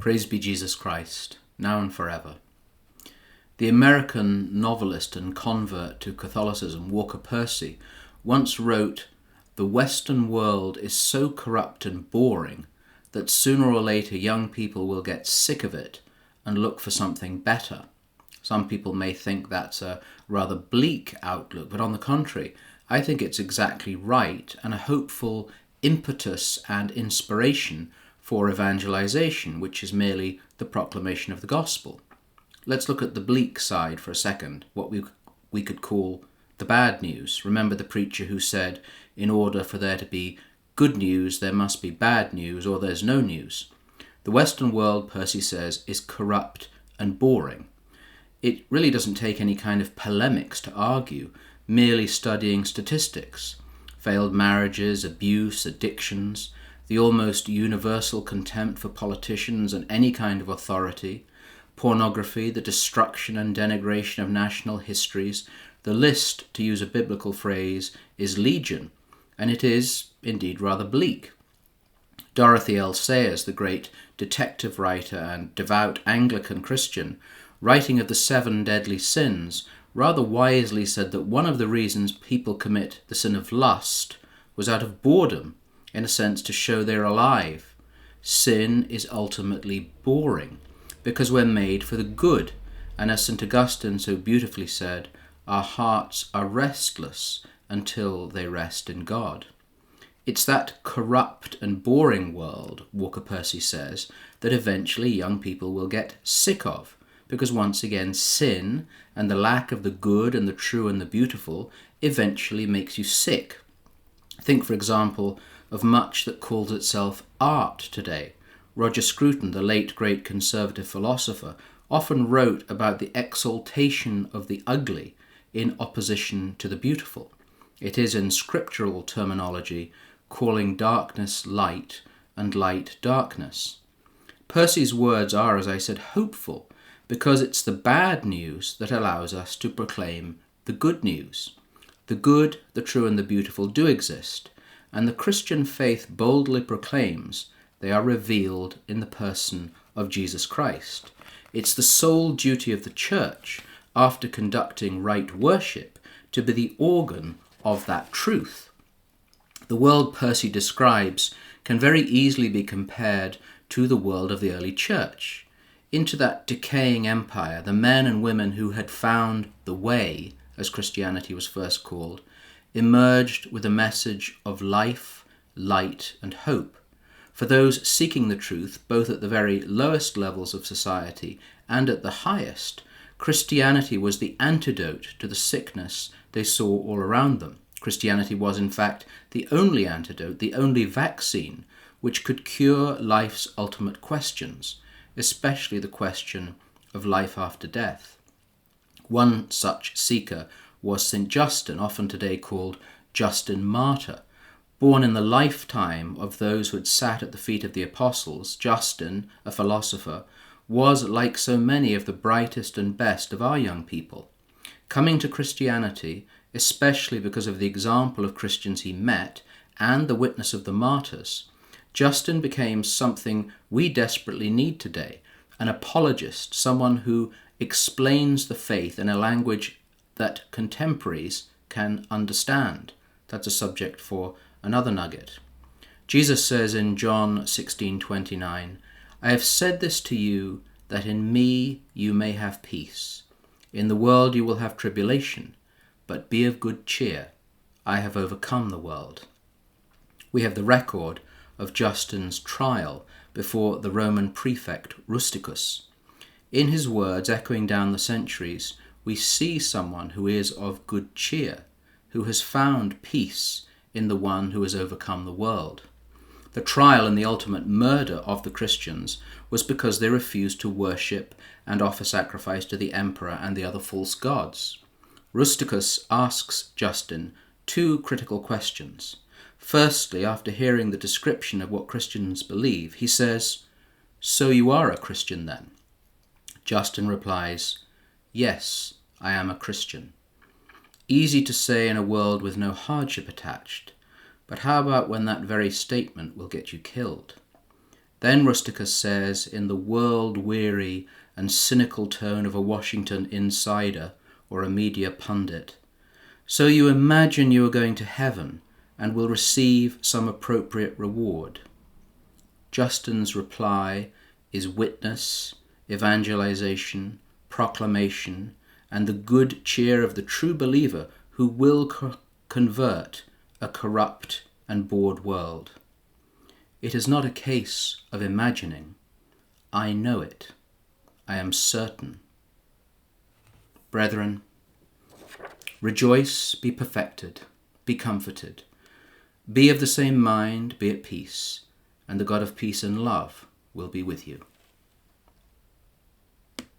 Praise be Jesus Christ, now and forever. The American novelist and convert to Catholicism, Walker Percy, once wrote, "The Western world is so corrupt and boring that sooner or later young people will get sick of it and look for something better." Some people may think that's a rather bleak outlook, but on the contrary, I think it's exactly right and a hopeful impetus and inspiration for evangelization, which is merely the proclamation of the gospel. Let's look at the bleak side for a second, what we could call the bad news. Remember the preacher who said, in order for there to be good news, there must be bad news, or there's no news. The Western world, Percy says, is corrupt and boring. It really doesn't take any kind of polemics to argue, merely studying statistics. Failed marriages, abuse, addictions, the almost universal contempt for politicians and any kind of authority, pornography, the destruction and denigration of national histories. The list, to use a biblical phrase, is legion, and it is indeed rather bleak. Dorothy L. Sayers, the great detective writer and devout Anglican Christian, writing of the 7 deadly sins, rather wisely said that one of the reasons people commit the sin of lust was out of boredom, in a sense to show they're alive. Sin is ultimately boring, because we're made for the good, and as St. Augustine so beautifully said, our hearts are restless until they rest in God. It's that corrupt and boring world, Walker Percy says, that eventually young people will get sick of, because once again sin and the lack of the good and the true and the beautiful eventually makes you sick. Think, for example, of much that calls itself art today. Roger Scruton, the late great conservative philosopher, often wrote about the exaltation of the ugly in opposition to the beautiful. It is, in scriptural terminology, calling darkness light and light darkness. Percy's words are, as I said, hopeful, because it's the bad news that allows us to proclaim the good news. The good, the true and the beautiful do exist, and the Christian faith boldly proclaims they are revealed in the person of Jesus Christ. It's the sole duty of the Church, after conducting right worship, to be the organ of that truth. The world Percy describes can very easily be compared to the world of the early Church. Into that decaying empire, the men and women who had found the way, as Christianity was first called, emerged with a message of life, light, and hope. For those seeking the truth, both at the very lowest levels of society and at the highest, Christianity was the antidote to the sickness they saw all around them. Christianity was, in fact, the only antidote, the only vaccine which could cure life's ultimate questions, especially the question of life after death. One such seeker was St. Justin, often today called Justin Martyr. Born in the lifetime of those who had sat at the feet of the apostles, Justin, a philosopher, was, like so many of the brightest and best of our young people. Coming to Christianity, especially because of the example of Christians he met and the witness of the martyrs, Justin became something we desperately need today, an apologist, someone who explains the faith in a language that contemporaries can understand. That's a subject for another nugget. Jesus says in John 16:29, "I have said this to you, that in me you may have peace. In the world you will have tribulation, but be of good cheer. I have overcome the world." We have the record of Justin's trial before the Roman prefect Rusticus. In his words, echoing down the centuries, we see someone who is of good cheer, who has found peace in the one who has overcome the world. The trial and the ultimate murder of the Christians was because they refused to worship and offer sacrifice to the emperor and the other false gods. Rusticus asks Justin 2 critical questions. Firstly, after hearing the description of what Christians believe, he says, "So you are a Christian then?" Justin replies, "Yes, I am a Christian." Easy to say in a world with no hardship attached, but how about when that very statement will get you killed? Then Rusticus says, in the world-weary and cynical tone of a Washington insider or a media pundit, so you imagine you are going to heaven and will receive some appropriate reward. Justin's reply is witness, evangelization, proclamation, and the good cheer of the true believer who will convert a corrupt and bored world. It is not a case of imagining. I know it. I am certain. Brethren, rejoice, be perfected, be comforted, be of the same mind, be at peace, and the God of peace and love will be with you.